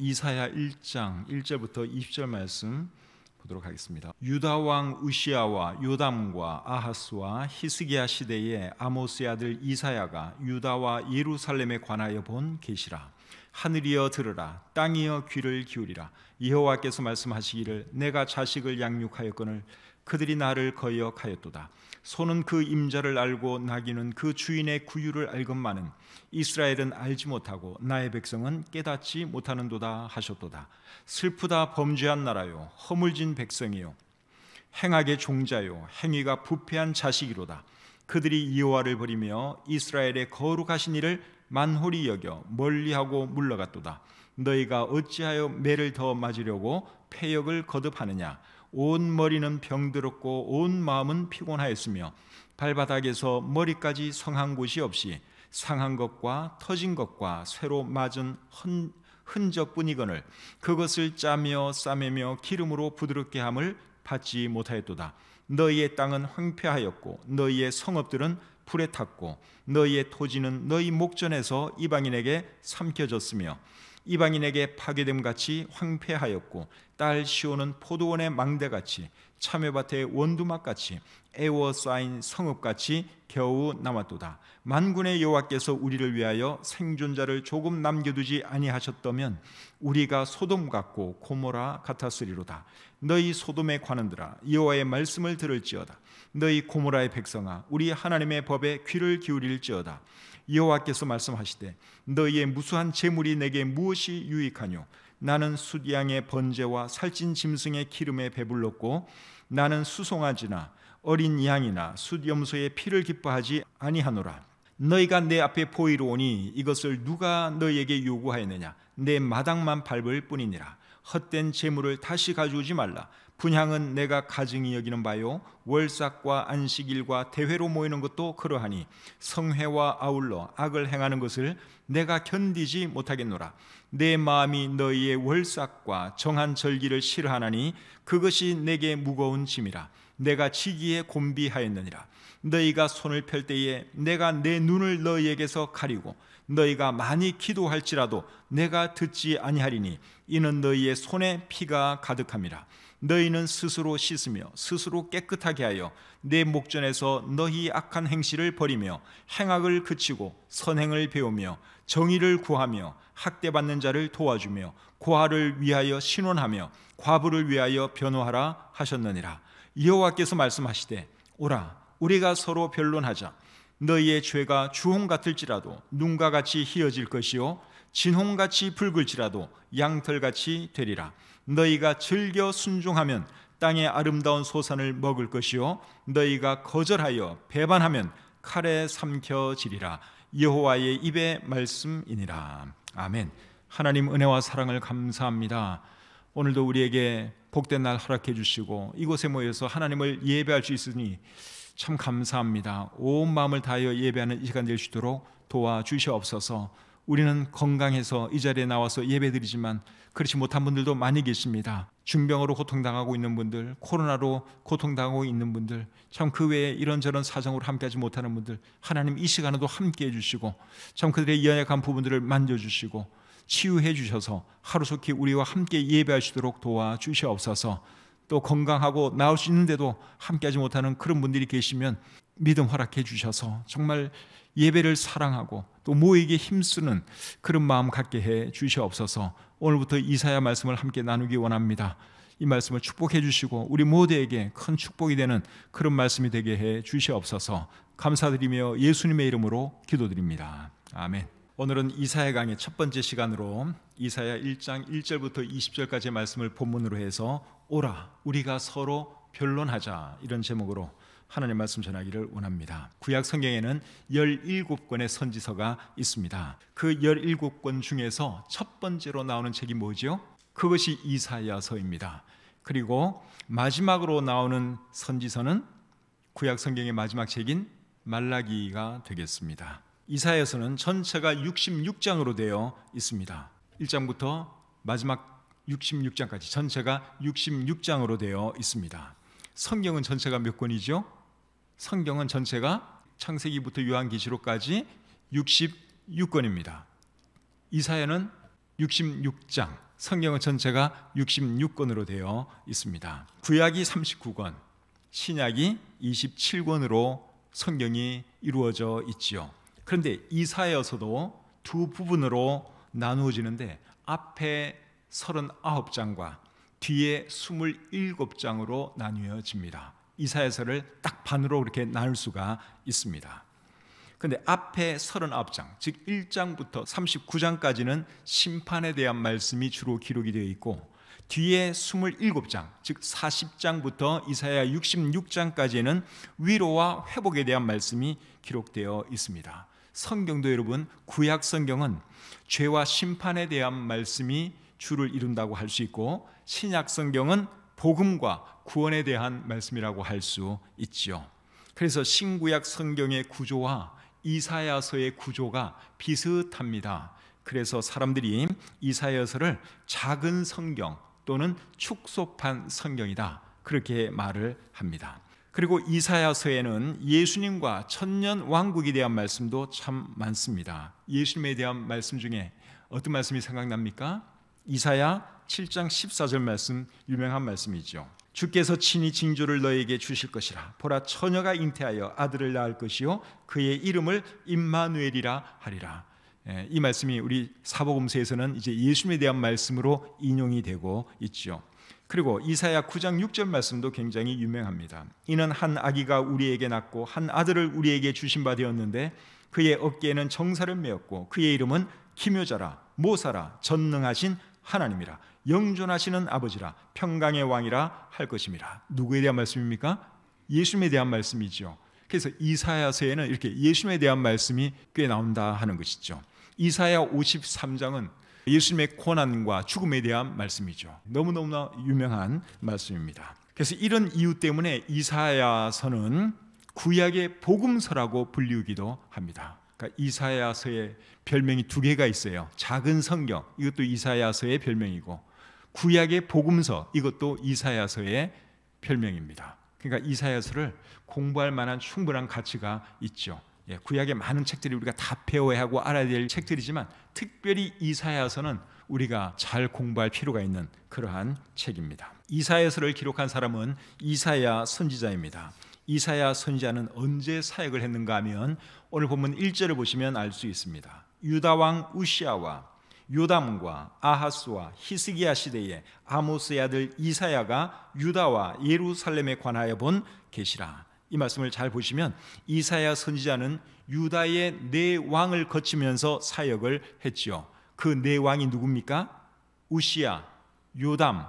이사야 1장 1절부터 20절 말씀 보도록 하겠습니다. 유다 왕 우시야와 요담과 아하스와 히스기야 시대에 아모스의 아들 이사야가 유다와 예루살렘에 관하여 본 계시라. 하늘이여 들으라, 땅이여 귀를 기울이라. 여호와께서 말씀하시기를 내가 자식을 양육하였거늘 그들이 나를 거역하였도다. 소는 그 임자를 알고 나귀는 그 주인의 구유를 알건만은 이스라엘은 알지 못하고 나의 백성은 깨닫지 못하는도다 하셨도다. 슬프다 범죄한 나라요, 허물진 백성이요, 행악의 종자요, 행위가 부패한 자식이로다. 그들이 여호와를 버리며 이스라엘의 거룩하신 이를 만홀히 여겨 멀리하고 물러갔도다. 너희가 어찌하여 매를 더 맞으려고 패역을 거듭하느냐. 온 머리는 병들었고 온 마음은 피곤하였으며 발바닥에서 머리까지 성한 곳이 없이 상한 것과 터진 것과 쇠로 맞은 흔적뿐이거늘 그것을 짜며 싸매며 기름으로 부드럽게 함을 받지 못하였도다. 너희의 땅은 황폐하였고 너희의 성읍들은 불에 탔고 너희의 토지는 너희 목전에서 이방인에게 삼켜졌으며 이방인에게 파괴됨같이 황폐하였고 딸 시온은 포도원의 망대같이 참외밭의 원두막같이 애워싸인 성읍같이 겨우 남았도다. 만군의 여호와께서 우리를 위하여 생존자를 조금 남겨두지 아니하셨다면 우리가 소돔 같고 고모라 같았으리로다. 너희 소돔의 관원들아, 여호와의 말씀을 들을지어다. 너희 고모라의 백성아, 우리 하나님의 법에 귀를 기울일지어다. 여호와께서 말씀하시되 너희의 무수한 재물이 내게 무엇이 유익하뇨. 나는 숫양의 번제와 살찐 짐승의 기름에 배불렀고 나는 수송아지나 어린 양이나 숫염소의 피를 기뻐하지 아니하노라. 너희가 내 앞에 보이러 오니 이것을 누가 너희에게 요구하였느냐. 내 마당만 밟을 뿐이니라. 헛된 재물을 다시 가져오지 말라. 분향은 내가 가증히 여기는 바요, 월삭과 안식일과 대회로 모이는 것도 그러하니 성회와 아울러 악을 행하는 것을 내가 견디지 못하겠노라. 내 마음이 너희의 월삭과 정한 절기를 싫어하나니 그것이 내게 무거운 짐이라. 내가 지기에 곤비하였느니라. 너희가 손을 펼 때에 내가 내 눈을 너희에게서 가리고 너희가 많이 기도할지라도 내가 듣지 아니하리니 이는 너희의 손에 피가 가득함이라. 너희는 스스로 씻으며 스스로 깨끗하게 하여 내 목전에서 너희 악한 행실을 버리며 행악을 그치고 선행을 배우며 정의를 구하며 학대받는 자를 도와주며 고아를 위하여 신원하며 과부를 위하여 변호하라 하셨느니라. 여호와께서 말씀하시되 오라, 우리가 서로 변론하자. 너희의 죄가 주홍 같을지라도 눈과 같이 희어질 것이요 진홍같이 붉을지라도 양털같이 되리라. 너희가 즐겨 순종하면 땅의 아름다운 소산을 먹을 것이요 너희가 거절하여 배반하면 칼에 삼켜지리라. 여호와의 입의 말씀이니라. 아멘. 하나님 은혜와 사랑을 감사합니다. 오늘도 우리에게 복된 날 허락해 주시고 이곳에 모여서 하나님을 예배할 수 있으니 참 감사합니다. 온 마음을 다하여 예배하는 이 시간 될 수 있도록 도와주시옵소서. 우리는 건강해서 이 자리에 나와서 예배드리지만 그렇지 못한 분들도 많이 계십니다. 중병으로 고통당하고 있는 분들, 코로나로 고통당하고 있는 분들, 참 그 외에 이런저런 사정으로 함께하지 못하는 분들, 하나님 이 시간에도 함께해 주시고 참 그들의 연약한 부분들을 만져주시고 치유해 주셔서 하루속히 우리와 함께 예배할 수 있도록 도와주시옵소서. 또 건강하고 나을 수 있는데도 함께하지 못하는 그런 분들이 계시면 믿음 허락해 주셔서 정말 예배를 사랑하고 또 모이기에 힘쓰는 그런 마음 갖게 해 주시옵소서. 오늘부터 이사야 말씀을 함께 나누기 원합니다. 이 말씀을 축복해 주시고 우리 모두에게 큰 축복이 되는 그런 말씀이 되게 해 주시옵소서. 감사드리며 예수님의 이름으로 기도드립니다. 아멘. 오늘은 이사야 강의 첫 번째 시간으로 이사야 1장 1절부터 20절까지의 말씀을 본문으로 해서 오라, 우리가 서로 변론하자, 이런 제목으로 하나님 말씀 전하기를 원합니다. 구약 성경에는 17권의 선지서가 있습니다. 그 17권 중에서 첫 번째로 나오는 책이 뭐죠? 그것이 이사야서입니다. 그리고 마지막으로 나오는 선지서는 구약 성경의 마지막 책인 말라기가 되겠습니다. 이사야서는 전체가 66장으로 되어 있습니다. 1장부터 마지막 66장까지 전체가 66장으로 되어 있습니다. 성경은 전체가 몇 권이죠? 성경은 전체가 창세기부터 요한계시록까지 66권입니다. 이사야는 66장, 성경은 전체가 66권으로 되어 있습니다. 구약이 39권, 신약이 27권으로 성경이 이루어져 있지요. 그런데 이사야서도 두 부분으로 나누어지는데 앞에 39장과 뒤에 27장으로 나뉘어집니다. 이사야서를 딱 반으로 그렇게 나눌 수가 있습니다. 그런데 앞에 39장, 즉 1장부터 39장까지는 심판에 대한 말씀이 주로 기록이 되어 있고, 뒤에 27장, 즉 40장부터 이사야 66장까지는 위로와 회복에 대한 말씀이 기록되어 있습니다. 성경도 여러분, 구약 성경은 죄와 심판에 대한 말씀이 주를 이룬다고 할 수 있고, 신약 성경은 복음과 구원에 대한 말씀이라고 할 수 있지요. 그래서 신구약 성경의 구조와 이사야서의 구조가 비슷합니다. 그래서 사람들이 이사야서를 작은 성경 또는 축소판 성경이다, 그렇게 말을 합니다. 그리고 이사야서에는 예수님과 천년 왕국에 대한 말씀도 참 많습니다. 예수님에 대한 말씀 중에 어떤 말씀이 생각납니까? 이사야 7장 14절 말씀, 유명한 말씀이죠. 주께서 친히 징조를 너에게 주실 것이라. 보라, 처녀가 잉태하여 아들을 낳을 것이요 그의 이름을 임마누엘이라 하리라. 이 말씀이 우리 사복음서에서는 이제 예수님에 대한 말씀으로 인용이 되고 있죠. 그리고 이사야 9장 6절 말씀도 굉장히 유명합니다. 이는 한 아기가 우리에게 낳고 한 아들을 우리에게 주신 바 되었는데 그의 어깨에는 정사를 메었고 그의 이름은 기묘자라, 모사라, 전능하신 하나님이라, 영존하시는 아버지라, 평강의 왕이라 할 것임이라. 누구에 대한 말씀입니까? 예수님에 대한 말씀이죠. 그래서 이사야서에는 이렇게 예수님에 대한 말씀이 꽤 나온다 하는 것이죠. 이사야 53장은 예수님의 고난과 죽음에 대한 말씀이죠. 너무너무나 유명한 말씀입니다. 그래서 이런 이유 때문에 이사야서는 구약의 복음서라고 불리우기도 합니다. 그러니까 이사야서의 별명이 두 개가 있어요. 작은 성경, 이것도 이사야서의 별명이고, 구약의 복음서, 이것도 이사야서의 별명입니다. 그러니까 이사야서를 공부할 만한 충분한 가치가 있죠. 구약의 많은 책들이 우리가 다 배워야 하고 알아야 될 책들이지만 특별히 이사야서는 우리가 잘 공부할 필요가 있는 그러한 책입니다. 이사야서를 기록한 사람은 이사야 선지자입니다. 이사야 선지자는 언제 사역을 했는가 하면 오늘 본문 1절을 보시면 알 수 있습니다. 유다 왕 우시아와 요담과 아하스와 히스기야 시대에 아모스의 아들 이사야가 유다와 예루살렘에 관하여 본 계시라. 이 말씀을 잘 보시면 이사야 선지자는 유다의 네 왕을 거치면서 사역을 했지요. 그 네 왕이 누굽니까? 우시야, 요담,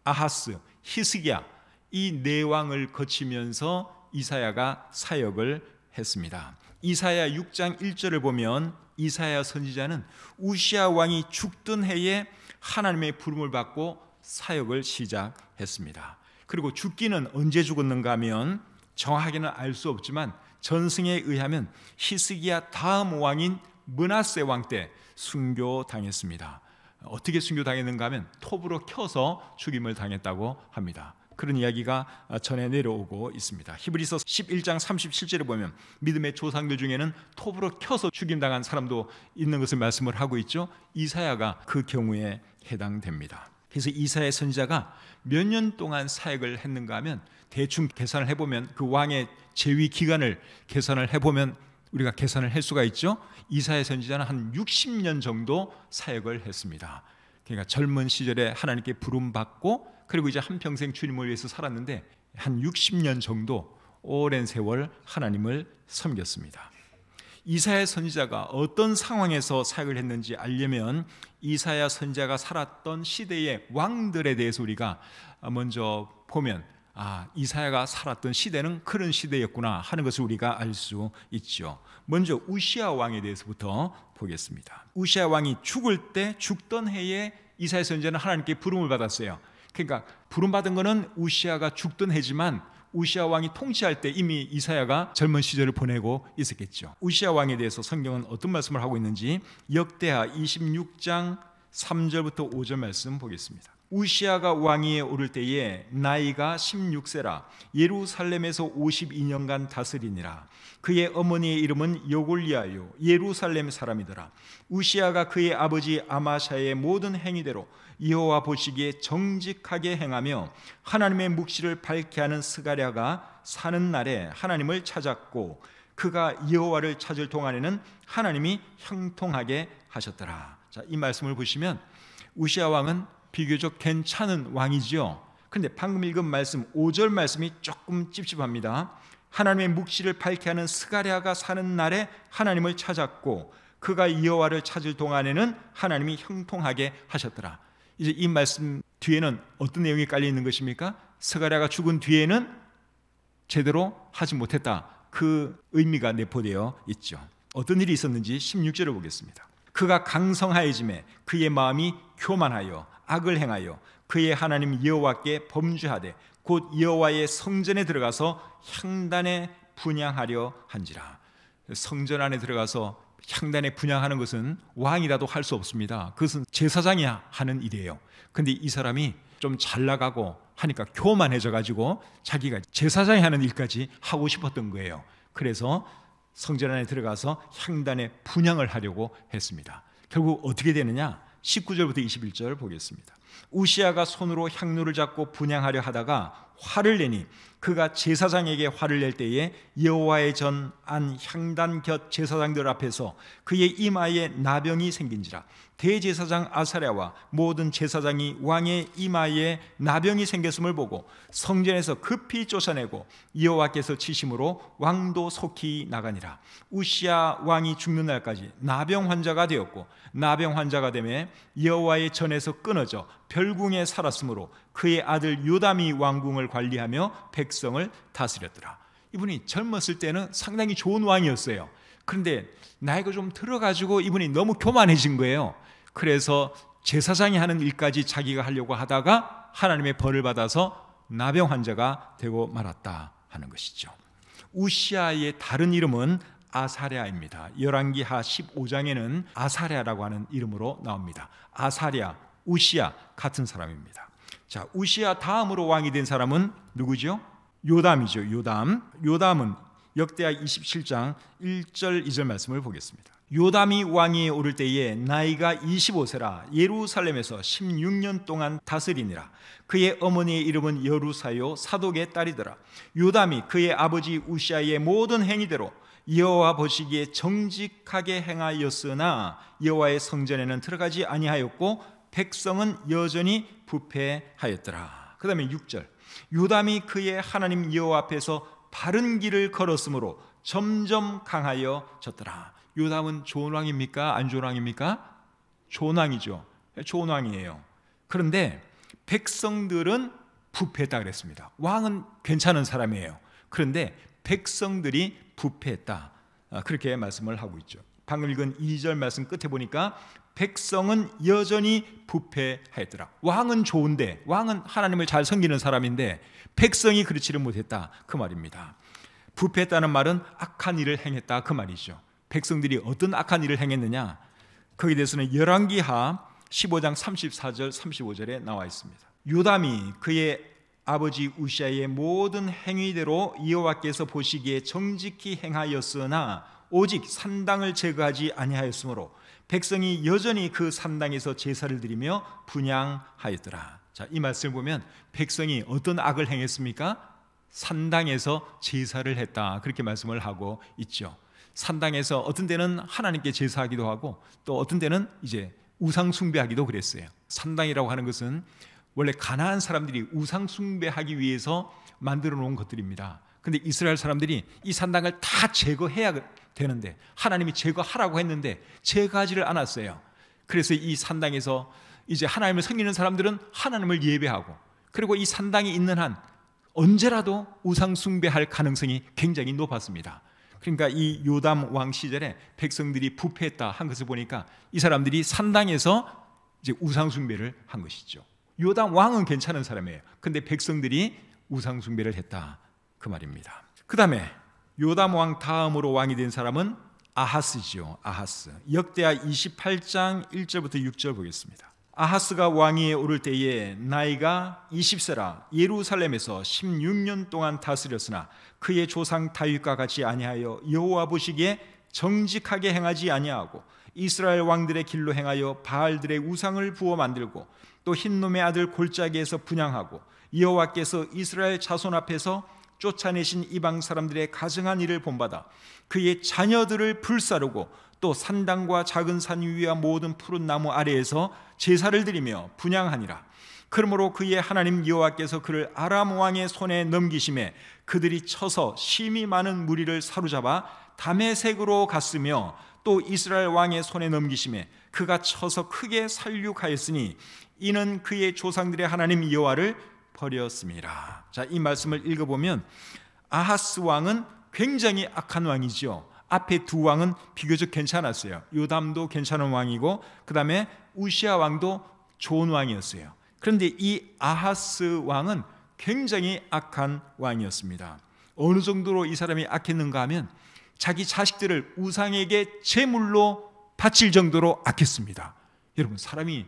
아하스, 히스기야, 이 네 왕을 거치면서 이사야가 사역을 했습니다. 이사야 6장 1절을 보면 이사야 선지자는 우시야 왕이 죽던 해에 하나님의 부름을 받고 사역을 시작했습니다. 그리고 죽기는 언제 죽었는가 하면 정확하게는 알 수 없지만 전승에 의하면 히스기야 다음 왕인 므낫세 왕 때 순교당했습니다. 어떻게 순교당했는가 하면 톱으로 켜서 죽임을 당했다고 합니다. 그런 이야기가 전해 내려오고 있습니다. 히브리서 11장 37절에 보면 믿음의 조상들 중에는 톱으로 켜서 죽임당한 사람도 있는 것을 말씀을 하고 있죠. 이사야가 그 경우에 해당됩니다. 그래서 이사야 선지자가 몇 년 동안 사역을 했는가 하면 대충 계산을 해보면 그 왕의 재위 기간을 계산을 해보면 우리가 계산을 할 수가 있죠. 이사야 선지자는 한 60년 정도 사역을 했습니다. 그러니까 젊은 시절에 하나님께 부름받고 그리고 이제 한평생 주님을 위해서 살았는데 한 60년 정도 오랜 세월 하나님을 섬겼습니다. 이사야 선지자가 어떤 상황에서 사역을 했는지 알려면 이사야 선지자가 살았던 시대의 왕들에 대해서 우리가 먼저 보면 이사야가 살았던 시대는 그런 시대였구나 하는 것을 우리가 알 수 있죠. 먼저 우시야 왕에 대해서부터 보겠습니다. 우시야 왕이 죽던 해에 이사야 선지자는 하나님께 부름을 받았어요. 그러니까 부름받은 것은 우시야가 죽던 해지만 우시야 왕이 통치할 때 이미 이사야가 젊은 시절을 보내고 있었겠죠. 우시야 왕에 대해서 성경은 어떤 말씀을 하고 있는지 역대하 26장 3절부터 5절 말씀 보겠습니다. 우시야가 왕위에 오를 때에 나이가 16세라 예루살렘에서 52년간 다스리니라. 그의 어머니의 이름은 여골리아요 예루살렘 사람이더라. 우시야가 그의 아버지 아마샤의 모든 행위대로 여호와 보시기에 정직하게 행하며 하나님의 묵시를 밝게 하는 스가랴가 사는 날에 하나님을 찾았고 그가 여호와를 찾을 동안에는 하나님이 형통하게 하셨더라. 자, 이 말씀을 보시면 우시아 왕은 비교적 괜찮은 왕이지요. 그런데 방금 읽은 말씀 5절 말씀이 조금 찝찝합니다. 하나님의 묵시를 밝게 하는 스가랴가 사는 날에 하나님을 찾았고 그가 여호와를 찾을 동안에는 하나님이 형통하게 하셨더라. 이제 이 말씀 뒤에는 어떤 내용이 깔려 있는 것입니까? 스가랴가 죽은 뒤에는 제대로 하지 못했다. 그 의미가 내포되어 있죠. 어떤 일이 있었는지 16절을 보겠습니다. 그가 강성하여짐에 그의 마음이 교만하여 악을 행하여 그의 하나님 여호와께 범죄하되 곧 여호와의 성전에 들어가서 향단에 분향하려 한지라. 성전 안에 들어가서 향단에 분향하는 것은 왕이라도 할 수 없습니다. 그것은 제사장이 하는 일이에요. 근데 이 사람이 좀 잘 나가고 하니까 교만해져 가지고 자기가 제사장이 하는 일까지 하고 싶었던 거예요. 그래서 성전 안에 들어가서 향단에 분향을 하려고 했습니다. 결국 어떻게 되느냐? 19절부터 21절 보겠습니다. 우시아가 손으로 향로를 잡고 분향하려 하다가 화를 내니 그가 제사장에게 화를 낼 때에 여호와의 전 안 향단 곁 제사장들 앞에서 그의 이마에 나병이 생긴지라. 대제사장 아사랴와 모든 제사장이 왕의 이마에 나병이 생겼음을 보고 성전에서 급히 쫓아내고 여호와께서 치심으로 왕도 속히 나가니라. 우시아 왕이 죽는 날까지 나병 환자가 되었고 나병 환자가 되매 여호와의 전에서 끊어져 별궁에 살았으므로 그의 아들 요담이 왕궁을 관리하며 백성을 다스렸더라. 이분이 젊었을 때는 상당히 좋은 왕이었어요. 그런데 나이가 좀 들어가지고 이분이 너무 교만해진 거예요. 그래서 제사장이 하는 일까지 자기가 하려고 하다가 하나님의 벌을 받아서 나병 환자가 되고 말았다 하는 것이죠. 우시아의 다른 이름은 아사랴입니다. 열왕기하 15장에는 아사랴라고 하는 이름으로 나옵니다. 아사랴, 우시아 같은 사람입니다. 자, 우시아 다음으로 왕이 된 사람은 누구죠? 요담이죠. 요담은 역대하 27장 1절 2절 말씀을 보겠습니다. 요담이 왕위에 오를 때에 나이가 25세라 예루살렘에서 16년 동안 다스리니라. 그의 어머니의 이름은 여루사요 사독의 딸이더라. 요담이 그의 아버지 우시아의 모든 행위대로 여호와 보시기에 정직하게 행하였으나 여호와의 성전에는 들어가지 아니하였고 백성은 여전히 부패하였더라. 그 다음에 6절 요담이 그의 하나님 여호와 앞에서 바른 길을 걸었으므로 점점 강하여졌더라. 요담은 좋은 왕입니까? 안 좋은 왕입니까? 좋은 왕이죠. 좋은 왕이에요. 그런데 백성들은 부패했다 그랬습니다. 왕은 괜찮은 사람이에요. 그런데 백성들이 부패했다. 그렇게 말씀을 하고 있죠. 방금 읽은 2절 말씀 끝에 보니까 백성은 여전히 부패하였더라. 왕은 좋은데, 왕은 하나님을 잘 섬기는 사람인데 백성이 그렇지를 못했다 그 말입니다. 부패했다는 말은 악한 일을 행했다 그 말이죠. 백성들이 어떤 악한 일을 행했느냐, 거기에 대해서는 열왕기하 15장 34절 35절에 나와 있습니다. 요담이 그의 아버지 우시아의 모든 행위대로 여호와께서 보시기에 정직히 행하였으나 오직 산당을 제거하지 아니하였으므로 백성이 여전히 그 산당에서 제사를 드리며 분향하였더라. 자, 이 말씀을 보면 백성이 어떤 악을 행했습니까? 산당에서 제사를 했다 그렇게 말씀을 하고 있죠. 산당에서 어떤 때는 하나님께 제사하기도 하고 또 어떤 때는 이제 우상 숭배하기도 그랬어요. 산당이라고 하는 것은 원래 가나안 사람들이 우상 숭배하기 위해서 만들어 놓은 것들입니다. 근데 이스라엘 사람들이 이 산당을 다 제거해야 되는데 하나님이 제거하라고 했는데 제거하지를 않았어요. 그래서 이 산당에서 이제 하나님을 섬기는 사람들은 하나님을 예배하고, 그리고 이 산당이 있는 한 언제라도 우상 숭배할 가능성이 굉장히 높았습니다. 그러니까 이 요담 왕 시절에 백성들이 부패했다 한 것을 보니까 이 사람들이 산당에서 이제 우상 숭배를 한 것이죠. 요담 왕은 괜찮은 사람이에요. 근데 백성들이 우상 숭배를 했다 그 말입니다. 그 다음에 요담 왕 다음으로 왕이 된 사람은 아하스지요. 아하스. 역대하 28장 1절부터 6절 보겠습니다. 아하스가 왕위에 오를 때에 나이가 20세라 예루살렘에서 16년 동안 다스렸으나 그의 조상 다윗과 같이 아니하여 여호와 보시기에 정직하게 행하지 아니하고 이스라엘 왕들의 길로 행하여 바알들의 우상을 부어 만들고 또 흰놈의 아들 골짜기에서 분향하고 여호와께서 이스라엘 자손 앞에서 쫓아내신 이방 사람들의 가증한 일을 본받아 그의 자녀들을 불사르고 또 산당과 작은 산 위와 모든 푸른 나무 아래에서 제사를 드리며 분향하니라. 그러므로 그의 하나님 여호와께서 그를 아람 왕의 손에 넘기심에 그들이 쳐서 심히 많은 무리를 사로잡아 다메섹으로 갔으며 또 이스라엘 왕의 손에 넘기심에 그가 쳐서 크게 살육하였으니 이는 그의 조상들의 하나님 여호와를 버렸습니다. 자, 이 말씀을 읽어보면 아하스 왕은 굉장히 악한 왕이죠. 앞에 두 왕은 비교적 괜찮았어요. 요담도 괜찮은 왕이고 그 다음에 우시아 왕도 좋은 왕이었어요. 그런데 이 아하스 왕은 굉장히 악한 왕이었습니다. 어느 정도로 이 사람이 악했는가 하면 자기 자식들을 우상에게 제물로 바칠 정도로 악했습니다. 여러분, 사람이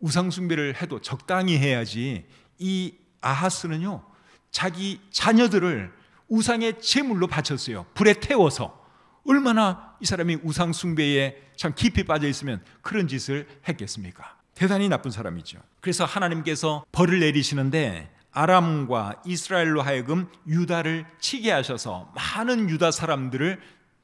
우상 숭배를 해도 적당히 해야지. 이 아하스는요, 자기 자녀들을 우상의 제물로 바쳤어요. 불에 태워서. 얼마나 이 사람이 우상 숭배에 참 깊이 빠져 있으면 그런 짓을 했겠습니까? 대단히 나쁜 사람이죠. 그래서 하나님께서 벌을 내리시는데 아람과 이스라엘로 하여금 유다를 치게 하셔서 많은 유다 사람들을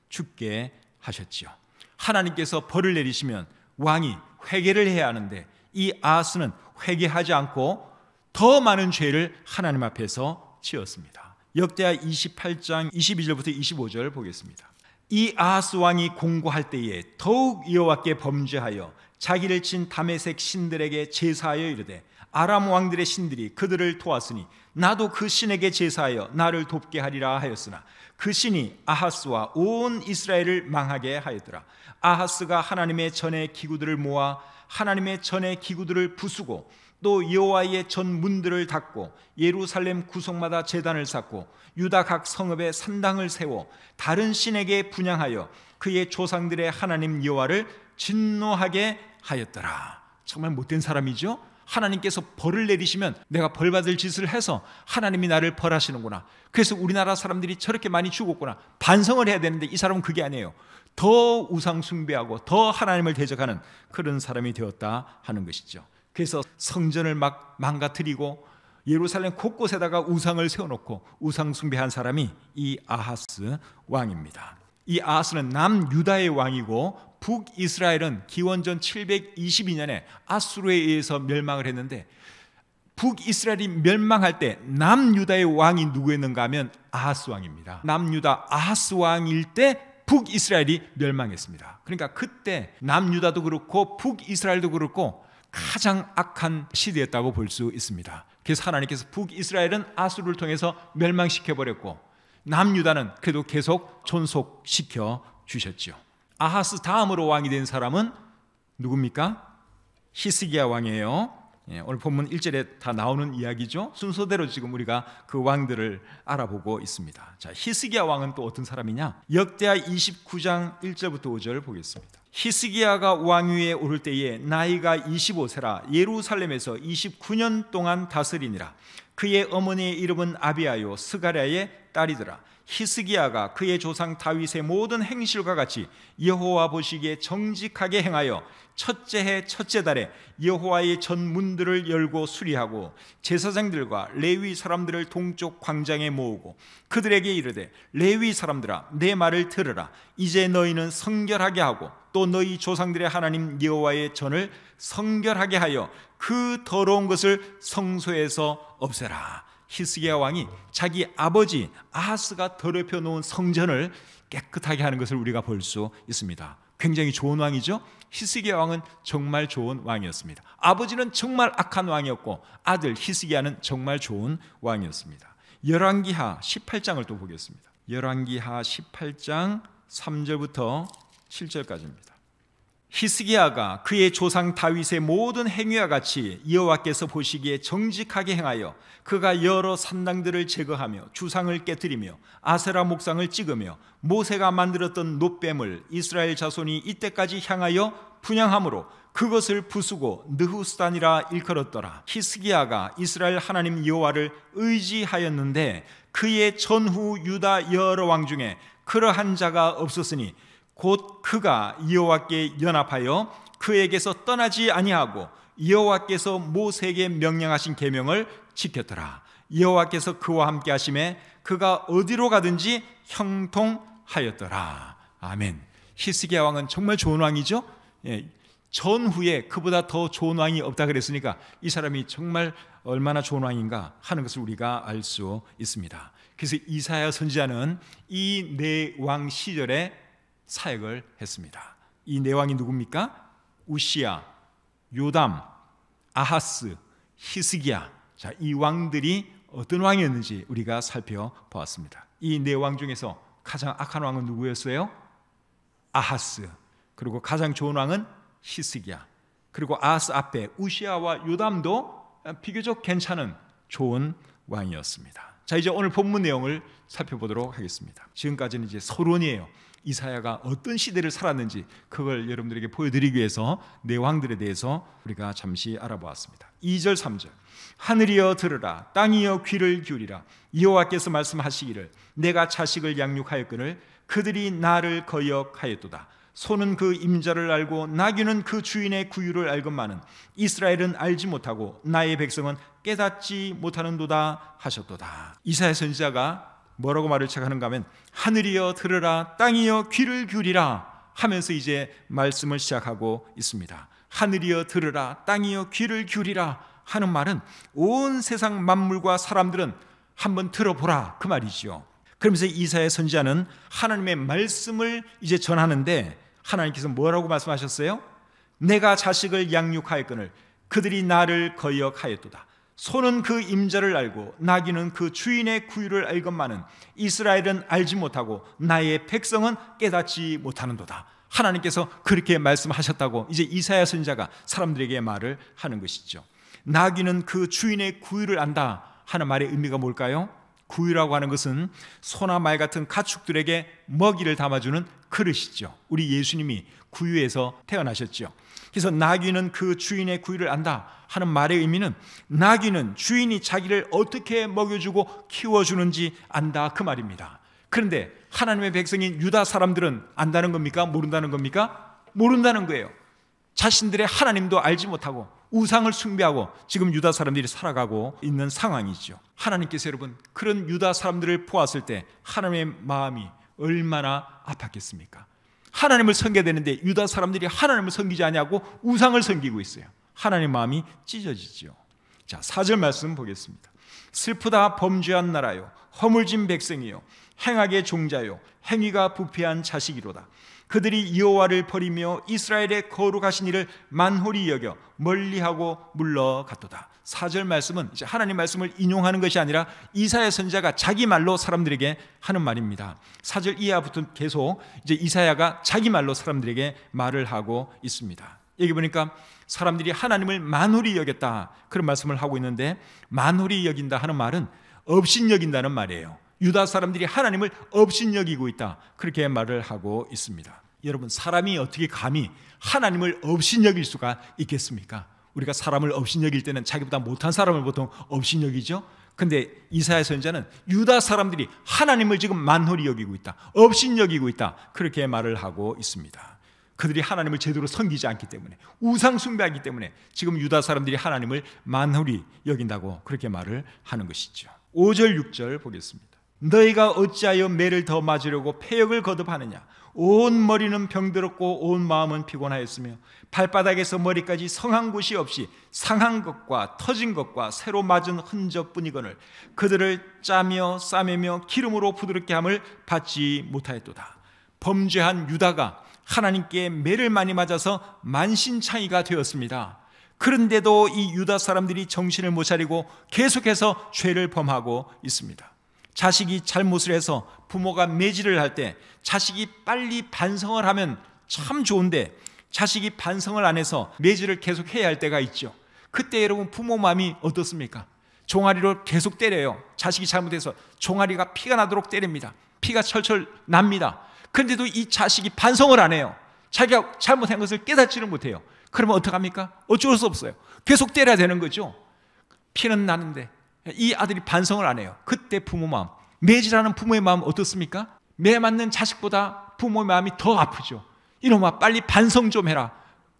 죽게 하셨지요. 하나님께서 벌을 내리시면 왕이 회개를 해야 하는데 이 아하스는 회개하지 않고 더 많은 죄를 하나님 앞에서 지었습니다. 역대하 28장 22절부터 25절 보겠습니다. 이 아하스 왕이 공고할 때에 더욱 여호와께 범죄하여 자기를 친 다메섹 신들에게 제사하여 이르되 아람 왕들의 신들이 그들을 도왔으니 나도 그 신에게 제사하여 나를 돕게 하리라 하였으나 그 신이 아하스와 온 이스라엘을 망하게 하였더라. 아하스가 하나님의 전의 기구들을 모아 하나님의 전의 기구들을 부수고 또 여호와의 전 문들을 닫고 예루살렘 구석마다 제단을 쌓고 유다 각 성읍에 산당을 세워 다른 신에게 분향하여 그의 조상들의 하나님 여호와를 진노하게 하였더라. 정말 못된 사람이죠. 하나님께서 벌을 내리시면 내가 벌 받을 짓을 해서 하나님이 나를 벌하시는구나. 그래서 우리나라 사람들이 저렇게 많이 죽었구나. 반성을 해야 되는데 이 사람은 그게 아니에요. 더 우상 숭배하고 더 하나님을 대적하는 그런 사람이 되었다 하는 것이죠. 그래서 성전을 막 망가뜨리고 예루살렘 곳곳에다가 우상을 세워놓고 우상 숭배한 사람이 이 아하스 왕입니다. 이 아하스는 남유다의 왕이고 북이스라엘은 기원전 722년에 아수르에 의해서 멸망을 했는데 북이스라엘이 멸망할 때 남유다의 왕이 누구였는가 하면 아하스 왕입니다. 남유다 아하스 왕일 때 북이스라엘이 멸망했습니다. 그러니까 그때 남유다도 그렇고 북이스라엘도 그렇고 가장 악한 시대였다고 볼 수 있습니다. 그래서 하나님께서 북이스라엘은 아수르를 통해서 멸망시켜버렸고 남유다는 그래도 계속 존속시켜 주셨죠. 아하스 다음으로 왕이 된 사람은 누굽니까? 히스기야 왕이에요. 오늘 본문 1절에 다 나오는 이야기죠. 순서대로 지금 우리가 그 왕들을 알아보고 있습니다. 자, 히스기야 왕은 또 어떤 사람이냐? 역대하 29장 1절부터 5절 보겠습니다. 히스기야가 왕위에 오를 때에 나이가 25세라 예루살렘에서 29년 동안 다스리니라. 그의 어머니의 이름은 아비아요 스가랴의 딸이더라. 히스기야가 그의 조상 다윗의 모든 행실과 같이 여호와 보시기에 정직하게 행하여 첫째 해 첫째 달에 여호와의 전 문들을 열고 수리하고 제사장들과 레위 사람들을 동쪽 광장에 모으고 그들에게 이르되 레위 사람들아 내 말을 들으라. 이제 너희는 성결하게 하고 또 너희 조상들의 하나님 여호와의 전을 성결하게 하여 그 더러운 것을 성소에서 없애라. 히스기야 왕이 자기 아버지 아하스가 더럽혀 놓은 성전을 깨끗하게 하는 것을 우리가 볼 수 있습니다. 굉장히 좋은 왕이죠. 히스기야 왕은 정말 좋은 왕이었습니다. 아버지는 정말 악한 왕이었고 아들 히스기야는 정말 좋은 왕이었습니다. 열왕기하 18장을 또 보겠습니다. 열왕기하 18장 3절부터 7절까지입니다. 히스기야가 그의 조상 다윗의 모든 행위와 같이 여호와께서 보시기에 정직하게 행하여 그가 여러 산당들을 제거하며 주상을 깨뜨리며 아세라 목상을 찍으며 모세가 만들었던 놋뱀을 이스라엘 자손이 이때까지 향하여 분향함으로 그것을 부수고 느후스단이라 일컬었더라. 히스기야가 이스라엘 하나님 여호와를 의지하였는데 그의 전후 유다 여러 왕 중에 그러한 자가 없었으니 곧 그가 여호와께 연합하여 그에게서 떠나지 아니하고 여호와께서 모세에게 명령하신 계명을 지켰더라. 여호와께서 그와 함께 하심에 그가 어디로 가든지 형통하였더라. 아멘. 히스기야 왕은 정말 좋은 왕이죠. 전후에 그보다 더 좋은 왕이 없다 그랬으니까 이 사람이 정말 얼마나 좋은 왕인가 하는 것을 우리가 알 수 있습니다. 그래서 이사야 선지자는 이 네 왕 시절에 사역을 했습니다. 이 네 왕이 누굽니까? 우시야, 요담, 아하스, 히스기야. 자, 이 왕들이 어떤 왕이었는지 우리가 살펴보았습니다. 이 네 왕 중에서 가장 악한 왕은 누구였어요? 아하스. 그리고 가장 좋은 왕은 히스기야. 그리고 아하스 앞에 우시야와 요담도 비교적 괜찮은 좋은 왕이었습니다. 자, 이제 오늘 본문 내용을 살펴보도록 하겠습니다. 지금까지는 이제 서론이에요. 이사야가 어떤 시대를 살았는지 그걸 여러분들에게 보여드리기 위해서 네 왕들에 대해서 우리가 잠시 알아보았습니다. 2절 3절 하늘이여 들으라, 땅이여 귀를 기울이라. 여호와께서 말씀하시기를 내가 자식을 양육하였거늘 그들이 나를 거역하였도다. 소는 그 임자를 알고 나귀는 그 주인의 구유를 알건만은 이스라엘은 알지 못하고 나의 백성은 깨닫지 못하는도다 하셨도다. 이사야 선지자가 뭐라고 말을 시작하는가 하면 하늘이여 들으라, 땅이여 귀를 기울이라 하면서 이제 말씀을 시작하고 있습니다. 하늘이여 들으라, 땅이여 귀를 기울이라 하는 말은 온 세상 만물과 사람들은 한번 들어보라 그 말이죠. 그러면서 이사야 선지자는 하나님의 말씀을 이제 전하는데 하나님께서 뭐라고 말씀하셨어요? 내가 자식을 양육하였거늘 그들이 나를 거역하였도다. 소는 그 임자를 알고 나귀는 그 주인의 구유를 알건만은 이스라엘은 알지 못하고 나의 백성은 깨닫지 못하는도다. 하나님께서 그렇게 말씀하셨다고 이제 이사야 선지자가 사람들에게 말을 하는 것이죠. 나귀는 그 주인의 구유를 안다 하는 말의 의미가 뭘까요? 구유라고 하는 것은 소나 말 같은 가축들에게 먹이를 담아주는 그릇이죠. 우리 예수님이 구유에서 태어나셨죠. 그래서 나귀는 그 주인의 구유를 안다 하는 말의 의미는 나귀는 주인이 자기를 어떻게 먹여주고 키워주는지 안다 그 말입니다. 그런데 하나님의 백성인 유다 사람들은 안다는 겁니까? 모른다는 겁니까? 모른다는 거예요. 자신들의 하나님도 알지 못하고 우상을 숭배하고 지금 유다 사람들이 살아가고 있는 상황이죠. 하나님께서 여러분 그런 유다 사람들을 보았을 때 하나님의 마음이 얼마나 아팠겠습니까? 하나님을 섬겨야 되는데 유다 사람들이 하나님을 섬기지 아니하고 우상을 섬기고 있어요. 하나님의 마음이 찢어지죠. 자, 4절 말씀 보겠습니다. 슬프다 범죄한 나라요, 허물진 백성이요, 행악의 종자요, 행위가 부패한 자식이로다. 그들이 여호와를 버리며 이스라엘의 거룩하신 이를 만홀히 여겨 멀리하고 물러갔도다. 4절 말씀은 이제 하나님 말씀을 인용하는 것이 아니라 이사야 선지자가 자기 말로 사람들에게 하는 말입니다. 4절 이하부터 계속 이제 이사야가 자기 말로 사람들에게 말을 하고 있습니다. 여기 보니까 사람들이 하나님을 만홀히 여겼다 그런 말씀을 하고 있는데 만홀히 여긴다 하는 말은 업신여긴다는 말이에요. 유다 사람들이 하나님을 업신여기고 있다 그렇게 말을 하고 있습니다. 여러분 사람이 어떻게 감히 하나님을 업신여길 수가 있겠습니까? 우리가 사람을 업신여길 때는 자기보다 못한 사람을 보통 업신여기죠. 근데 이사야 선지자는 유다 사람들이 하나님을 지금 만홀히 여기고 있다, 업신여기고 있다 그렇게 말을 하고 있습니다. 그들이 하나님을 제대로 섬기지 않기 때문에 우상 숭배하기 때문에 지금 유다 사람들이 하나님을 만홀히 여긴다고 그렇게 말을 하는 것이죠. 5절 6절 보겠습니다. 너희가 어찌하여 매를 더 맞으려고 패역을 거듭하느냐? 온 머리는 병들었고 온 마음은 피곤하였으며 발바닥에서 머리까지 성한 곳이 없이 상한 것과 터진 것과 새로 맞은 흔적뿐이거늘 그들을 짜며 싸매며 기름으로 부드럽게 함을 받지 못하였도다. 범죄한 유다가 하나님께 매를 많이 맞아서 만신창이가 되었습니다. 그런데도 이 유다 사람들이 정신을 못 차리고 계속해서 죄를 범하고 있습니다. 자식이 잘못을 해서 부모가 매질을 할 때 자식이 빨리 반성을 하면 참 좋은데 자식이 반성을 안 해서 매질을 계속 해야 할 때가 있죠. 그때 여러분 부모 마음이 어떻습니까? 종아리로 계속 때려요. 자식이 잘못해서 종아리가 피가 나도록 때립니다. 피가 철철 납니다. 그런데도 이 자식이 반성을 안 해요. 자기가 잘못한 것을 깨닫지를 못해요. 그러면 어떡합니까? 어쩔 수 없어요. 계속 때려야 되는 거죠. 피는 나는데 이 아들이 반성을 안 해요. 그때 부모 마음, 매질하는 부모의 마음 어떻습니까? 매 맞는 자식보다 부모의 마음이 더 아프죠. 이놈아 빨리 반성 좀 해라.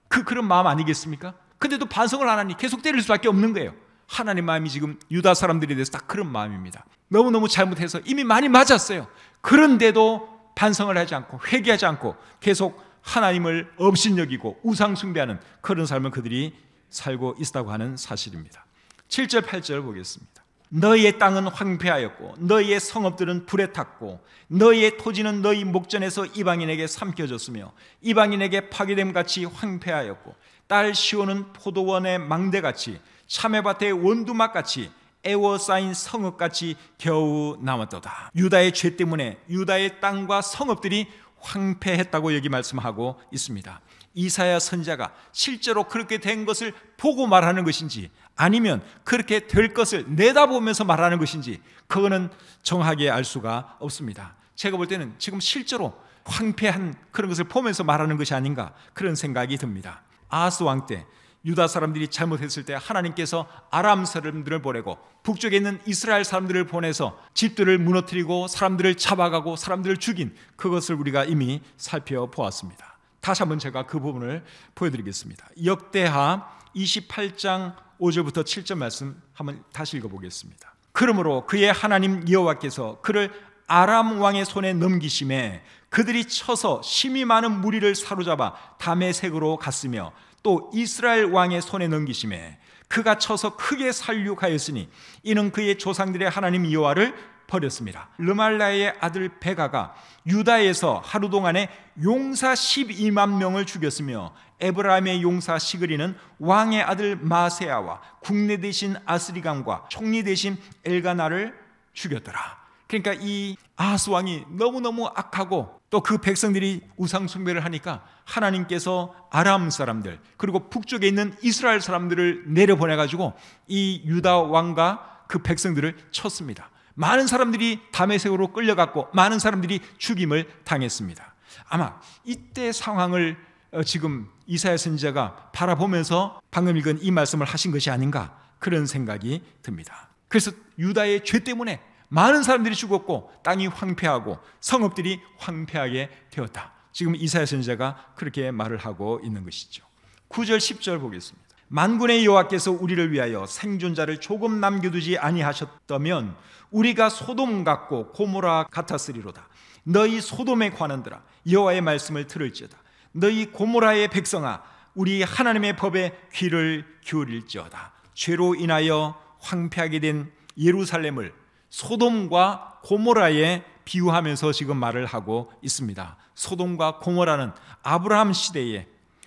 그런 마음 아니겠습니까? 근데도 반성을 안 하니 계속 때릴 수밖에 없는 거예요. 하나님 마음이 지금 유다 사람들에 대해서 딱 그런 마음입니다. 너무너무 잘못해서 이미 많이 맞았어요. 그런데도 반성을 하지 않고 회개하지 않고 계속 하나님을 업신여기고 우상 숭배하는 그런 삶을 그들이 살고 있다고 하는 사실입니다. 7절 8절 보겠습니다. 너희의 땅은 황폐하였고 너희의 성읍들은 불에 탔고 너희의 토지는 너희 목전에서 이방인에게 삼켜졌으며 이방인에게 파괴됨같이 황폐하였고 딸 시온은 포도원의 망대같이 참외밭의 원두막같이 애워싸인 성읍같이 겨우 남았도다. 유다의 죄 때문에 유다의 땅과 성읍들이 황폐했다고 여기 말씀하고 있습니다. 이사야 선지자가 실제로 그렇게 된 것을 보고 말하는 것인지 아니면 그렇게 될 것을 내다보면서 말하는 것인지 그거는 정확하게 알 수가 없습니다. 제가 볼 때는 지금 실제로 황폐한 그런 것을 보면서 말하는 것이 아닌가 그런 생각이 듭니다. 아하스 왕 때 유다 사람들이 잘못했을 때 하나님께서 아람 사람들을 보내고 북쪽에 있는 이스라엘 사람들을 보내서 집들을 무너뜨리고 사람들을 잡아가고 사람들을 죽인 그것을 우리가 이미 살펴보았습니다. 다시 한번 제가 그 부분을 보여드리겠습니다. 역대하 28장 5절부터 7절 말씀 한번 다시 읽어보겠습니다. 그러므로 그의 하나님 여호와께서 그를 아람 왕의 손에 넘기심에 그들이 쳐서 심히 많은 무리를 사로잡아 다메섹으로 갔으며 또 이스라엘 왕의 손에 넘기심에 그가 쳐서 크게 살육하였으니 이는 그의 조상들의 하나님 여호와를 버렸습니다. 르말라의 아들 베가가 유다에서 하루 동안에 용사 12만 명을 죽였으며 에브라임의 용사 시그리는 왕의 아들 마세아와 국내 대신 아스리감과 총리 대신 엘가나를 죽였더라. 그러니까 이 아하스 왕이 너무너무 악하고 또 그 백성들이 우상 숭배를 하니까 하나님께서 아람 사람들 그리고 북쪽에 있는 이스라엘 사람들을 내려보내가지고 이 유다 왕과 그 백성들을 쳤습니다. 많은 사람들이 다메섹으로 끌려갔고 많은 사람들이 죽임을 당했습니다. 아마 이때 상황을 지금 이사야 선지자가 바라보면서 방금 읽은 이 말씀을 하신 것이 아닌가 그런 생각이 듭니다. 그래서 유다의 죄 때문에 많은 사람들이 죽었고 땅이 황폐하고 성읍들이 황폐하게 되었다. 지금 이사야 선지자가 그렇게 말을 하고 있는 것이죠. 9절 10절 보겠습니다. 만군의 여호와께서 우리를 위하여 생존자를 조금 남겨두지 아니하셨다면 우리가 소돔 같고 고모라 같았으리로다. 너희 소돔의 관원들아 여호와의 말씀을 들을지어다. 너희 고모라의 백성아 우리 하나님의 법에 귀를 기울일지어다. 죄로 인하여 황폐하게 된 예루살렘을 소돔과 고모라에 비유하면서 지금 말을 하고 있습니다. 소돔과 고모라는 아브라함 시대에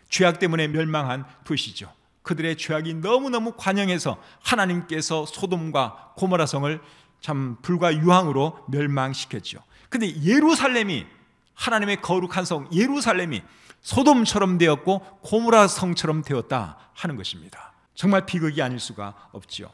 죄악 때문에 멸망한 도시죠. 그들의 죄악이 너무너무 관영해서 하나님께서 소돔과 고모라 성을 참 불과 유황으로 멸망시켰죠. 근데 예루살렘이 하나님의 거룩한 성 예루살렘이 소돔처럼 되었고 고모라 성처럼 되었다 하는 것입니다. 정말 비극이 아닐 수가 없죠.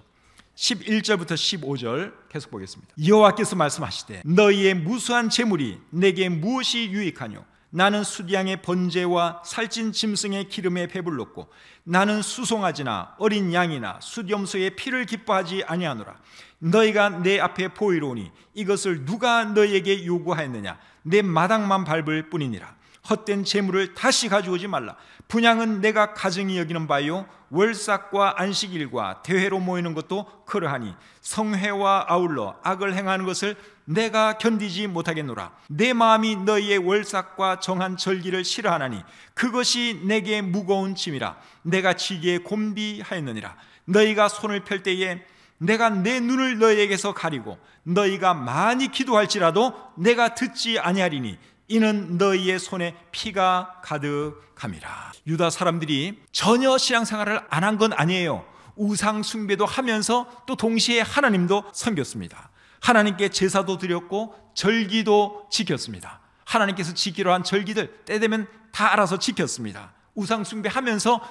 11절부터 15절 계속 보겠습니다. 여호와께서 말씀하시되 너희의 무수한 재물이 내게 무엇이 유익하뇨? 나는 수디양의 번제와 살찐 짐승의 기름에 배불렀고 나는 수송아지나 어린 양이나 수염소의 피를 기뻐하지 아니하노라. 너희가 내 앞에 보이로니 이것을 누가 너희에게 요구하였느냐? 내 마당만 밟을 뿐이니라. 헛된 재물을 다시 가져오지 말라. 분향은 내가 가증히 여기는 바요 월삭과 안식일과 대회로 모이는 것도 그러하니 성회와 아울러 악을 행하는 것을 내가 견디지 못하겠노라. 내 마음이 너희의 월삭과 정한 절기를 싫어하나니 그것이 내게 무거운 짐이라. 내가 지기에 곤비하였느니라. 너희가 손을 펼 때에 내가 내 눈을 너희에게서 가리고 너희가 많이 기도할지라도 내가 듣지 아니하리니 이는 너희의 손에 피가 가득함이라. 유다 사람들이 전혀 신앙생활을 안 한 건 아니에요. 우상 숭배도 하면서 또 동시에 하나님도 섬겼습니다. 하나님께 제사도 드렸고 절기도 지켰습니다. 하나님께서 지키려 한 절기들 때 되면 다 알아서 지켰습니다. 우상 숭배하면서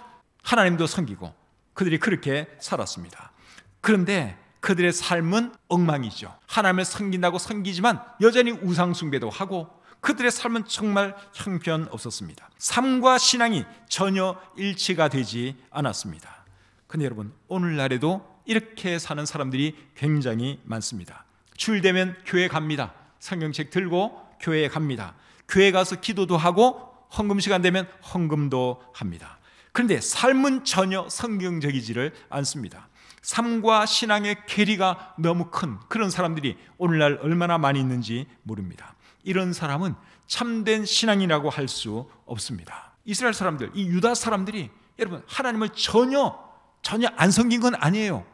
하나님도 섬기고 그들이 그렇게 살았습니다. 그런데 그들의 삶은 엉망이죠. 하나님을 섬긴다고 섬기지만 여전히 우상 숭배도 하고 그들의 삶은 정말 형편없었습니다. 삶과 신앙이 전혀 일치가 되지 않았습니다. 그런데 여러분 오늘날에도 이렇게 사는 사람들이 굉장히 많습니다. 주일 되면 교회 갑니다. 성경책 들고 교회에 갑니다. 교회 가서 기도도 하고 헌금 시간 되면 헌금도 합니다. 그런데 삶은 전혀 성경적이지를 않습니다. 삶과 신앙의 괴리가 너무 큰 그런 사람들이 오늘날 얼마나 많이 있는지 모릅니다. 이런 사람은 참된 신앙이라고 할 수 없습니다. 이스라엘 사람들, 이 유다 사람들이 여러분 하나님을 전혀 안 섬긴 건 아니에요.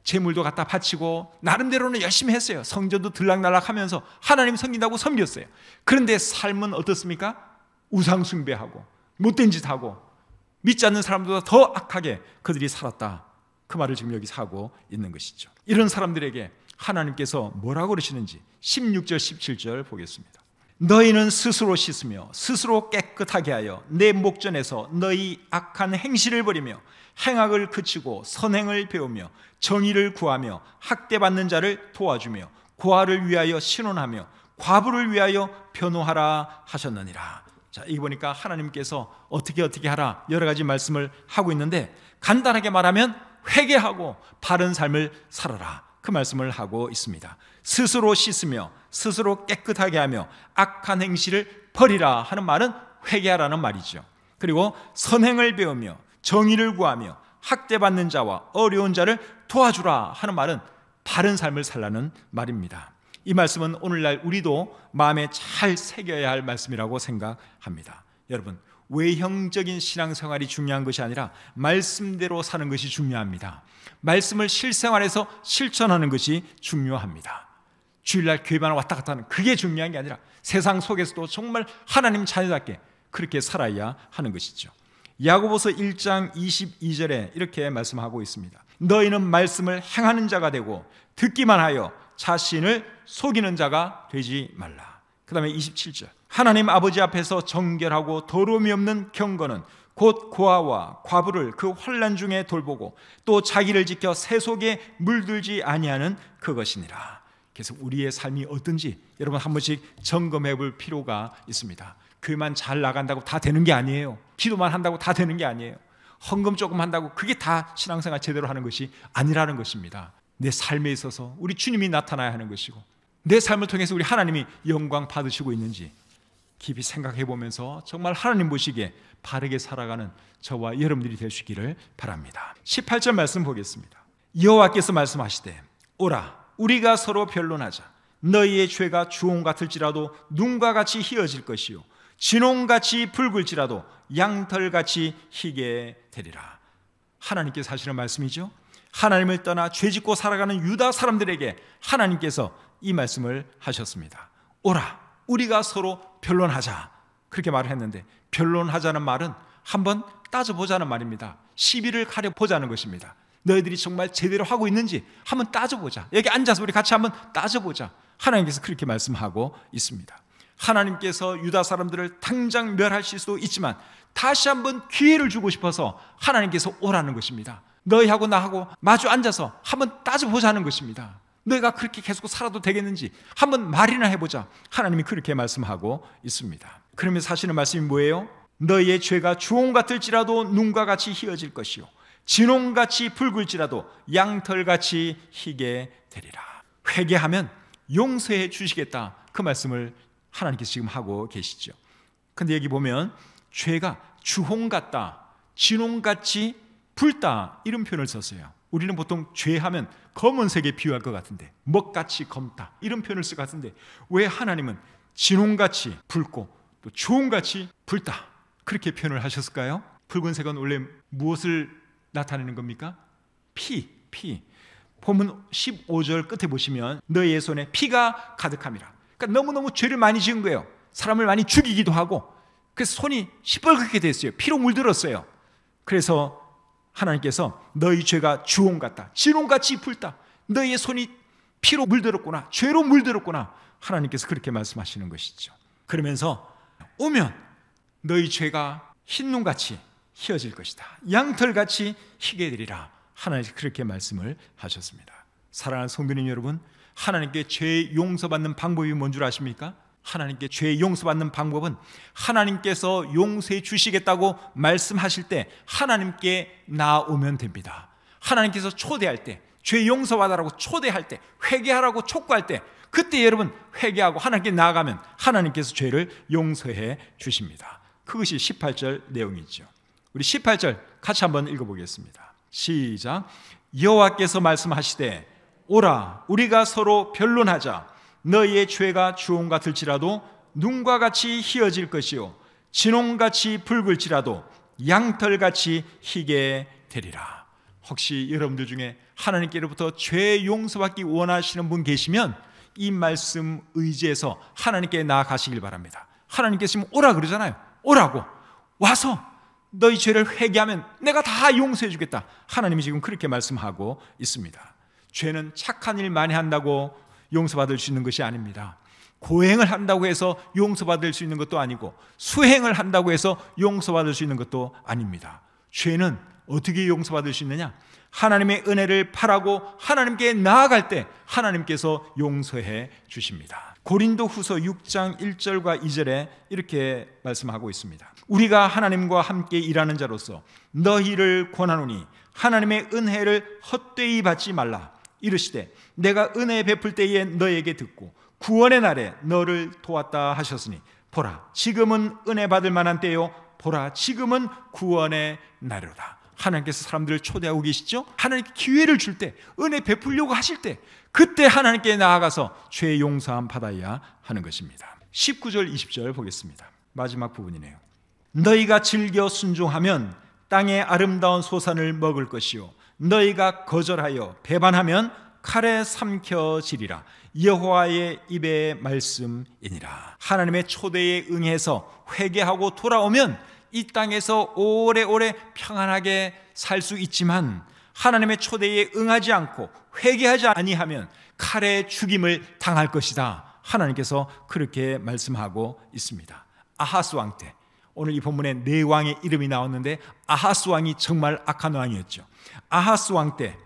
재물도 갖다 바치고 나름대로는 열심히 했어요. 성전도 들락날락 하면서 하나님 섬긴다고 섬겼어요. 그런데 삶은 어떻습니까? 우상 숭배하고 못된 짓 하고 믿지 않는 사람보다 더 악하게 그들이 살았다. 그 말을 지금 여기서 하고 있는 것이죠. 이런 사람들에게 하나님께서 뭐라고 그러시는지 16절 17절 보겠습니다. 너희는 스스로 씻으며 스스로 깨끗하게 하여 내 목전에서 너희 악한 행실을 버리며 행악을 그치고 선행을 배우며 정의를 구하며 학대받는 자를 도와주며 고아를 위하여 신원하며 과부를 위하여 변호하라 하셨느니라. 자, 이거 보니까 하나님께서 어떻게 하라 여러 가지 말씀을 하고 있는데 간단하게 말하면 회개하고 바른 삶을 살아라, 그 말씀을 하고 있습니다. 스스로 씻으며 스스로 깨끗하게 하며 악한 행실을 버리라 하는 말은 회개하라는 말이죠. 그리고 선행을 배우며 정의를 구하며 학대받는 자와 어려운 자를 도와주라 하는 말은 바른 삶을 살라는 말입니다. 이 말씀은 오늘날 우리도 마음에 잘 새겨야 할 말씀이라고 생각합니다. 여러분, 외형적인 신앙생활이 중요한 것이 아니라 말씀대로 사는 것이 중요합니다. 말씀을 실생활에서 실천하는 것이 중요합니다. 주일날 교회만 왔다 갔다 하는 그게 중요한 게 아니라 세상 속에서도 정말 하나님 자녀답게 그렇게 살아야 하는 것이죠. 야고보서 1장 22절에 이렇게 말씀하고 있습니다. 너희는 말씀을 행하는 자가 되고 듣기만 하여 자신을 속이는 자가 되지 말라. 그 다음에 27절, 하나님 아버지 앞에서 정결하고 더러움이 없는 경건은 곧 고아와 과부를 그 환난 중에 돌보고 또 자기를 지켜 새 속에 물들지 아니하는 그것이니라. 그래서 우리의 삶이 어떤지 여러분 한 번씩 점검해 볼 필요가 있습니다. 교회만 잘 나간다고 다 되는 게 아니에요. 기도만 한다고 다 되는 게 아니에요. 헌금 조금 한다고 그게 다 신앙생활 제대로 하는 것이 아니라는 것입니다. 내 삶에 있어서 우리 주님이 나타나야 하는 것이고 내 삶을 통해서 우리 하나님이 영광 받으시고 있는지 깊이 생각해 보면서 정말 하나님 보시기에 바르게 살아가는 저와 여러분들이 되시기를 바랍니다. 18절 말씀 보겠습니다. 여호와께서 말씀하시되 오라 우리가 서로 변론하자. 너희의 죄가 주홍 같을지라도 눈과 같이 희어질 것이요 진홍같이 붉을지라도 양털같이 희게 되리라. 하나님께서 하시는 말씀이죠. 하나님을 떠나 죄짓고 살아가는 유다 사람들에게 하나님께서 이 말씀을 하셨습니다. 오라 우리가 서로 변론하자, 그렇게 말을 했는데 변론하자는 말은 한번 따져보자는 말입니다. 시비를 가려보자는 것입니다. 너희들이 정말 제대로 하고 있는지 한번 따져보자. 여기 앉아서 우리 같이 한번 따져보자. 하나님께서 그렇게 말씀하고 있습니다. 하나님께서 유다 사람들을 당장 멸하실 수도 있지만 다시 한번 기회를 주고 싶어서 하나님께서 오라는 것입니다. 너희하고 나하고 마주 앉아서 한번 따져보자는 것입니다. 너희가 그렇게 계속 살아도 되겠는지 한번 말이나 해보자. 하나님이 그렇게 말씀하고 있습니다. 그러면서 하시는 말씀이 뭐예요? 너희의 죄가 주홍 같을지라도 눈과 같이 희어질 것이요 진홍같이 붉을지라도 양털같이 희게 되리라. 회개하면 용서해 주시겠다, 그 말씀을 하나님께서 지금 하고 계시죠. 근데 여기 보면 죄가 주홍 같다, 진홍같이 붉다 이런 표현을 썼어요. 우리는 보통 죄하면 검은색에 비유할 것 같은데 먹같이 검다 이런 표현을 쓸 것 같은데 왜 하나님은 진홍같이 붉고 또 주홍같이 붉다 그렇게 표현을 하셨을까요? 붉은색은 원래 무엇을 나타내는 겁니까? 피. 본문 15절 끝에 보시면 너희의 손에 피가 가득함이라. 그러니까 너무너무 죄를 많이 지은 거예요. 사람을 많이 죽이기도 하고 그래서 손이 시뻘겋게 됐어요. 피로 물들었어요. 그래서 하나님께서 너희 죄가 주홍 같다, 진홍같이 붉다, 너희의 손이 피로 물들었구나, 죄로 물들었구나, 하나님께서 그렇게 말씀하시는 것이죠. 그러면서 오면 너희 죄가 흰눈같이 희어질 것이다, 양털같이 희게 되리라. 하나님께서 그렇게 말씀을 하셨습니다. 사랑하는 성도님 여러분, 하나님께 죄 용서받는 방법이 뭔 줄 아십니까? 하나님께 죄 용서받는 방법은 하나님께서 용서해 주시겠다고 말씀하실 때 하나님께 나오면 됩니다. 하나님께서 초대할 때, 죄 용서받으라고 초대할 때, 회개하라고 촉구할 때, 그때 여러분 회개하고 하나님께 나아가면 하나님께서 죄를 용서해 주십니다. 그것이 18절 내용이죠. 우리 18절 같이 한번 읽어보겠습니다. 시작. 여호와께서 말씀하시되 오라 우리가 서로 변론하자. 너희의 죄가 주홍 같을지라도 눈과 같이 희어질 것이요 진홍같이 붉을지라도 양털같이 희게 되리라. 혹시 여러분들 중에 하나님께로부터 죄 용서받기 원하시는 분 계시면 이 말씀 의지해서 하나님께 나아가시길 바랍니다. 하나님께서 지금 오라 그러잖아요. 오라고 와서 너희 죄를 회개하면 내가 다 용서해 주겠다. 하나님이 지금 그렇게 말씀하고 있습니다. 죄는 착한 일 많이 한다고 용서받을 수 있는 것이 아닙니다. 고행을 한다고 해서 용서받을 수 있는 것도 아니고 수행을 한다고 해서 용서받을 수 있는 것도 아닙니다. 죄는 어떻게 용서받을 수 있느냐? 하나님의 은혜를 바라고 하나님께 나아갈 때 하나님께서 용서해 주십니다. 고린도 후서 6장 1절과 2절에 이렇게 말씀하고 있습니다. 우리가 하나님과 함께 일하는 자로서 너희를 권하노니 하나님의 은혜를 헛되이 받지 말라. 이르시되 내가 은혜 베풀 때에 너에게 듣고 구원의 날에 너를 도왔다 하셨으니 보라 지금은 은혜 받을 만한 때요 보라 지금은 구원의 날이로다. 하나님께서 사람들을 초대하고 계시죠? 하나님께 기회를 줄 때, 은혜 베풀려고 하실 때 그때 하나님께 나아가서 죄 용서함 받아야 하는 것입니다. 19절 20절 보겠습니다. 마지막 부분이네요. 너희가 즐겨 순종하면 땅의 아름다운 소산을 먹을 것이요 너희가 거절하여 배반하면 칼에 삼켜지리라. 여호와의 입의 말씀이니라. 하나님의 초대에 응해서 회개하고 돌아오면 이 땅에서 오래오래 평안하게 살 수 있지만 하나님의 초대에 응하지 않고 회개하지 아니하면 칼에 죽임을 당할 것이다. 하나님께서 그렇게 말씀하고 있습니다. 아하스 왕 때, 오늘 이 본문에 네 왕의 이름이 나왔는데 아하스 왕이 정말 악한 왕이었죠. 아하스 왕 때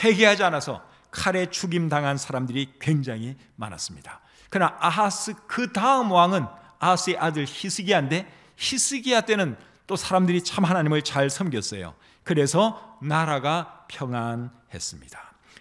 회개하지 않아서 칼에 죽임 당한 사람들이 굉장히 많았습니다. 그러나 아하스 그 다음 왕은 아하스의 아들 히스기야인데 히스기야 때는 또 사람들이 참 하나님을 잘 섬겼어요. 그래서 나라가 평안했습니다.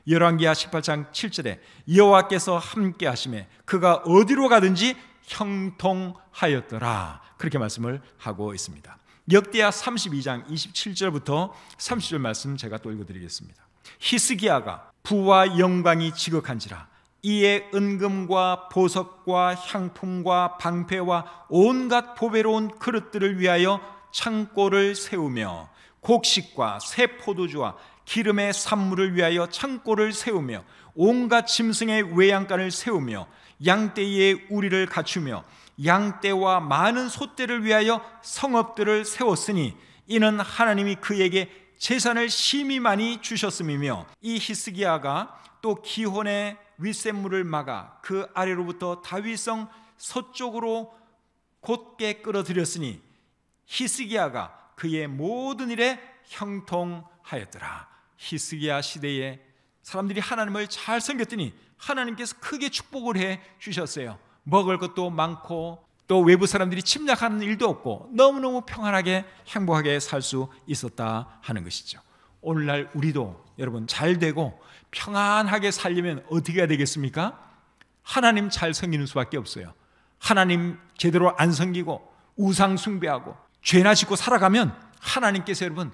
열왕기하 18장 7절에 여호와께서 함께 하심에 그가 어디로 가든지 형통하였더라. 그렇게 말씀을 하고 있습니다. 역대하 32장 27절부터 30절 말씀 제가 또 읽어드리겠습니다. 히스기야가 부와 영광이 지극한지라 이에 은금과 보석과 향품과 방패와 온갖 보배로운 그릇들을 위하여 창고를 세우며 곡식과 새 포도주와 기름의 산물을 위하여 창고를 세우며 온갖 짐승의 외양간을 세우며 양떼의 우리를 갖추며 양떼와 많은 소떼를 위하여 성읍들을 세웠으니 이는 하나님이 그에게 재산을 심히 많이 주셨음이며 이 히스기야가 또 기혼의 윗샘물을 막아 그 아래로부터 다윗성 서쪽으로 곧게 끌어들였으니 히스기야가 그의 모든 일에 형통하였더라. 히스기야 시대에 사람들이 하나님을 잘 섬겼더니 하나님께서 크게 축복을 해 주셨어요. 먹을 것도 많고 또 외부 사람들이 침략하는 일도 없고 너무너무 평안하게 행복하게 살 수 있었다 하는 것이죠. 오늘날 우리도 여러분 잘 되고 평안하게 살려면 어떻게 해야 되겠습니까? 하나님 잘 섬기는 수밖에 없어요. 하나님 제대로 안 섬기고 우상 숭배하고 죄나 짓고 살아가면 하나님께서 여러분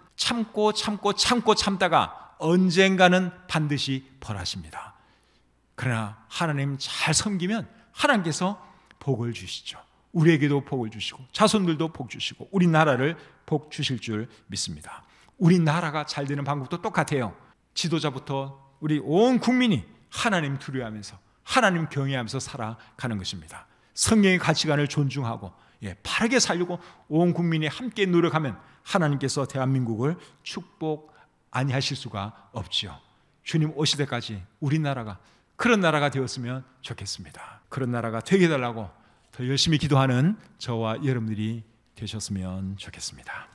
참다가 언젠가는 반드시 벌하십니다. 그러나 하나님 잘 섬기면 하나님께서 복을 주시죠. 우리에게도 복을 주시고 자손들도 복 주시고 우리나라를 복 주실 줄 믿습니다. 우리나라가 잘 되는 방법도 똑같아요. 지도자부터 우리 온 국민이 하나님 두려워하면서 하나님 경외하면서 살아가는 것입니다. 성경의 가치관을 존중하고 바르게 살려고 온 국민이 함께 노력하면 하나님께서 대한민국을 축복 아니하실 수가 없지요. 주님 오실 때까지 우리나라가 그런 나라가 되었으면 좋겠습니다. 그런 나라가 되게 해달라고 더 열심히 기도하는 저와 여러분들이 되셨으면 좋겠습니다.